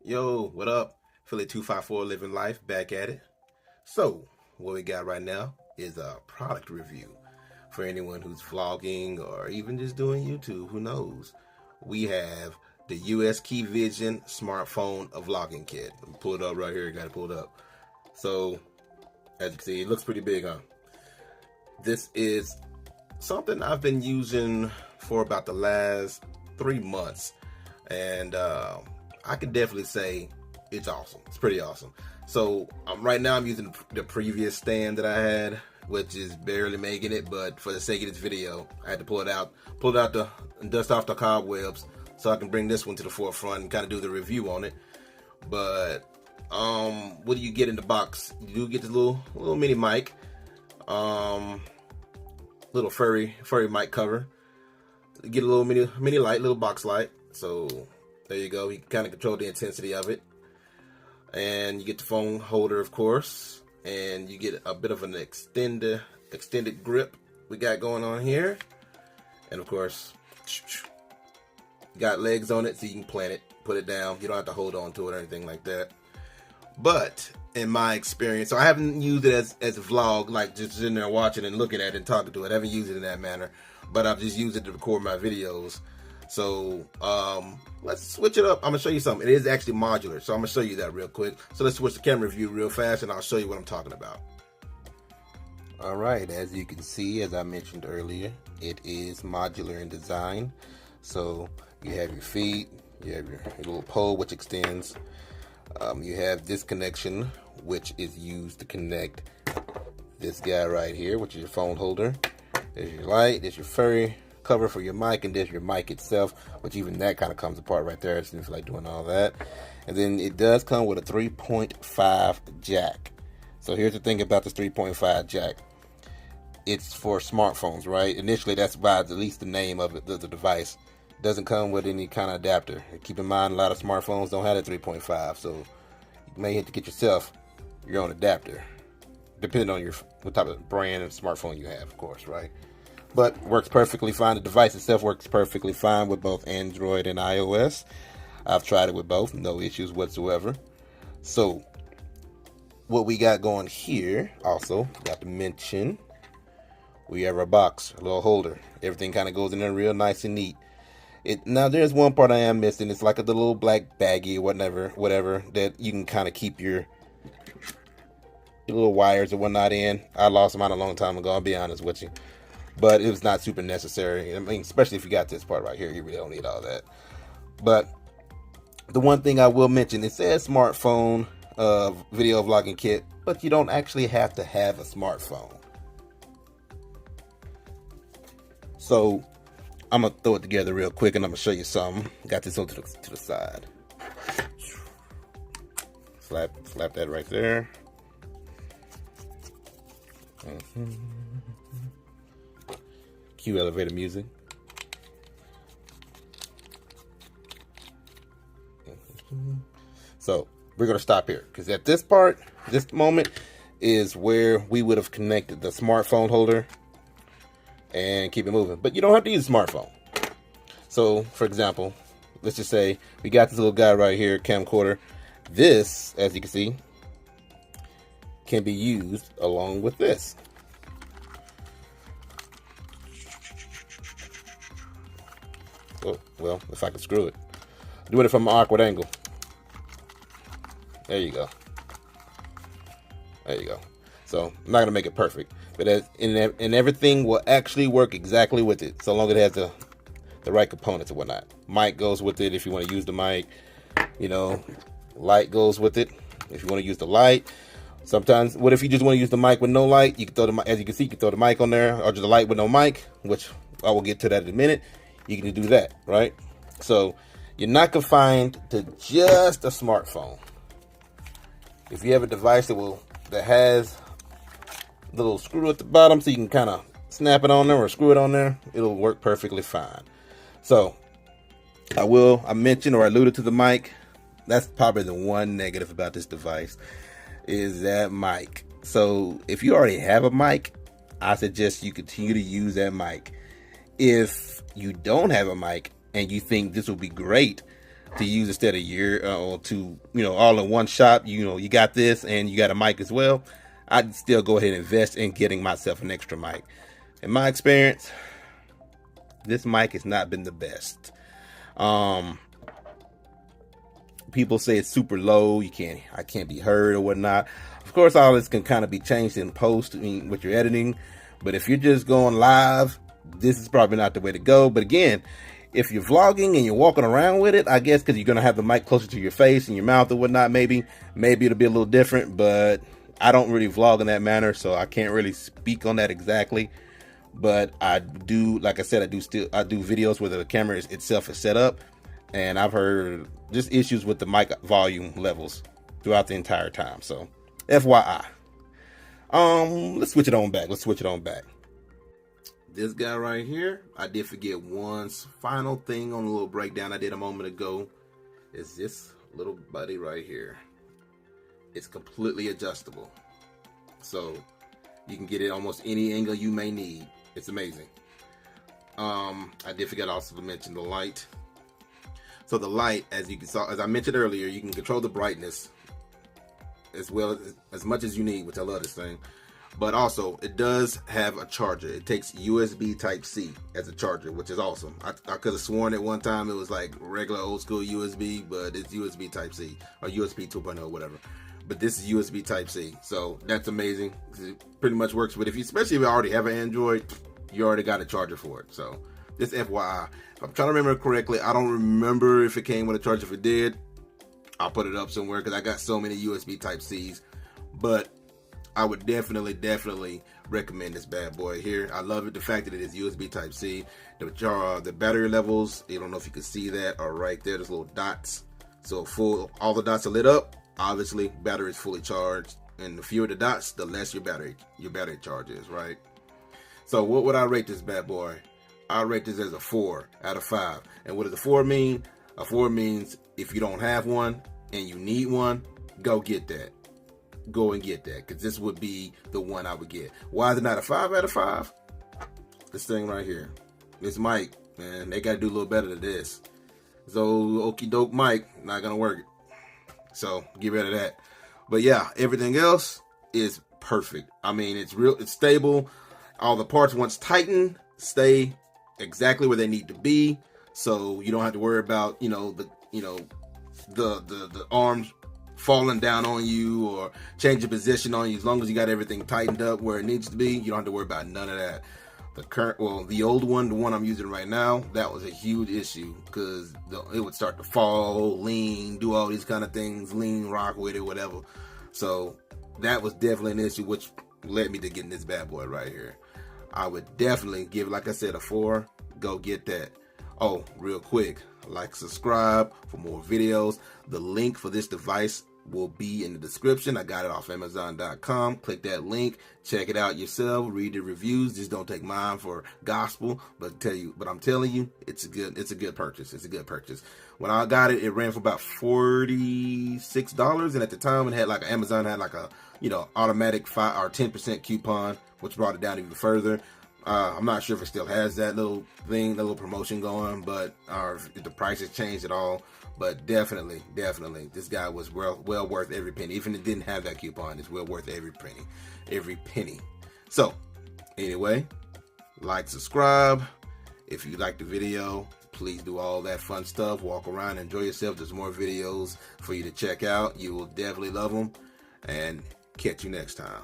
Yo, what up? Philly 254 Living Life back at it. So, what we got right now is a product review for anyone who's vlogging or even just doing YouTube. Who knows? We have the USKEYVISION smartphone vlogging kit. Pull it up right here. Got to pull it up. So, as you can see, it looks pretty big, huh? This is something I've been using for about the last 3 months, and I can definitely say it's awesome. It's pretty awesome. So right now I'm using the previous stand that I had, which is barely making it, but for the sake of this video, I had to pull it out and dust off the cobwebs so I can bring this one to the forefront and kind of do the review on it. But what do you get in the box? You do get this little mini mic, little furry mic cover. You get a little mini light, little box light. So there you go. You can kind of control the intensity of it. And you get the phone holder, of course. And you get a bit of an extended grip we got going on here. And of course, got legs on it so you can plant it, put it down. You don't have to hold on to it or anything like that. But in my experience, so I haven't used it as a vlog, like just sitting there watching and looking at it and talking to it. I haven't used it in that manner, but I've just used it to record my videos. So let's switch it up. I'm gonna show you something. It is actually modular, so I'm gonna show you that real quick. So let's switch the camera view real fast and I'll show you what I'm talking about. All right, as you can see, as I mentioned earlier, it is modular in design. So you have your feet, you have your little pole which extends. You have this connection, which is used to connect this guy right here, which is your phone holder. There's your light, there's your furry cover for your mic, and there's your mic itself, which even that kind of comes apart right there. It seems like doing all that. And then it does come with a 3.5 jack. So here's the thing about this 3.5 jack. It's for smartphones, right? Initially, that's by at least the name of it, the device. Doesn't come with any kind of adapter. Keep in mind, a lot of smartphones don't have a 3.5, so you may have to get yourself your own adapter, depending on what type of brand of smartphone you have, of course, right? But works perfectly fine. The device itself works perfectly fine with both Android and iOS. I've tried it with both, no issues whatsoever. So what we got going here, also got to mention, we have our box, a little holder. Everything kind of goes in there real nice and neat. Now there's one part I am missing. It's like a little black baggie or whatever that you can kind of keep your little wires or whatnot in. I lost them out a long time ago, I'll be honest with you. But it was not super necessary. I mean, especially if you got this part right here, you really don't need all that. But the one thing I will mention, it says smartphone video vlogging kit, but you don't actually have to have a smartphone. So I'm gonna throw it together real quick and I'm gonna show you something. Got this on to the side. Slap that right there. Cue elevator music. So we're gonna stop here because at this moment is where we would have connected the smartphone holder and keep it moving. But you don't have to use a smartphone. So, for example, let's just say we got this little guy right here, camcorder. This, as you can see, can be used along with this. Oh, well, if I can screw it. Doing it from an awkward angle. There you go. There you go. So, I'm not going to make it perfect. But and everything will actually work exactly with it, so long as it has the right components and whatnot. Mic goes with it if you want to use the mic. You know, light goes with it if you want to use the light. Sometimes, what if you just want to use the mic with no light? You can throw the, as you can see, you can throw the mic on there, or just the light with no mic, which I will get to that in a minute. You can do that, right? So you're not confined to just a smartphone. If you have a device that has little screw at the bottom so you can kind of snap it on there or screw it on there, it'll work perfectly fine. So I mentioned or alluded to the mic. That's probably the one negative about this device, is that mic. So if you already have a mic, I suggest you continue to use that mic. If you don't have a mic and you think this will be great to use instead of your or to, you know, all in one shop, you know, you got this and you got a mic as well, I'd still go ahead and invest in getting myself an extra mic. In my experience, this mic has not been the best. People say it's super low, I can't be heard or whatnot. Of course, all this can kind of be changed in post, I mean, with your editing, but if you're just going live, this is probably not the way to go. But again, if you're vlogging and you're walking around with it, I guess because you're going to have the mic closer to your face and your mouth or whatnot, maybe it'll be a little different, but I don't really vlog in that manner, so I can't really speak on that exactly. But I do, like I said, I do videos where the camera itself is set up, and I've heard just issues with the mic volume levels throughout the entire time. So FYI. Let's switch it on back. This guy right here, I did forget one final thing on the little breakdown I did a moment ago, is this little buddy right here. It's completely adjustable, so you can get it almost any angle you may need. It's amazing. I did forget also to mention the light. So the light, as I mentioned earlier, you can control the brightness as much as you need, which I love this thing. But also, it does have a charger. It takes USB Type-C as a charger, which is awesome. I could have sworn at one time it was like regular old school USB, but it's USB Type-C or USB 2.0, whatever. But this is USB Type-C, so that's amazing. It pretty much works with, especially if you already have an Android, you already got a charger for it. So just FYI, if I'm trying to remember correctly, I don't remember if it came with a charger. If it did, I'll put it up somewhere because I got so many USB Type-Cs. But I would definitely recommend this bad boy here. I love it, the fact that it is USB Type-C. The battery levels, I don't know if you can see that, are right there. There's little dots. So all the dots are lit up. Obviously, battery is fully charged, and the fewer the dots, the less your battery charge is, right? So what would I rate this bad boy? I rate this as a 4 out of 5. And what does a 4 mean? A 4 means if you don't have one and you need one, go get that. Go and get that, because this would be the one I would get. Why is it not a 5 out of 5? This thing right here, this mic, man, they got to do a little better than this. So okie doke mic, not gonna work. So get rid of that. But yeah, everything else is perfect. I mean, it's stable. All the parts, once tightened, stay exactly where they need to be. So you don't have to worry about, the arms falling down on you or changing position on you. As long as you got everything tightened up where it needs to be, you don't have to worry about none of that. The old one, the one I'm using right now, that was a huge issue because it would start to fall, lean, do all these kind of things, lean, rock with it, whatever. So that was definitely an issue, which led me to getting this bad boy right here. I would definitely give, like I said, a 4. Go get that. Oh, real quick, like, subscribe for more videos. The link for this device will be in the description. I got it off Amazon.com. Click that link, check it out yourself, read the reviews. Just don't take mine for gospel, but I'm telling you, it's a good purchase. It's a good purchase. When I got it, it ran for about $46, and at the time it had Amazon had a automatic 5 or 10% coupon, which brought it down even further. I'm not sure if it still has that little thing, that little promotion going, but if the price has changed at all. But definitely, this guy was well worth every penny. Even if it didn't have that coupon, it's well worth every penny. So, anyway, like, subscribe. If you like the video, please do all that fun stuff. Walk around, enjoy yourself. There's more videos for you to check out. You will definitely love them. And catch you next time.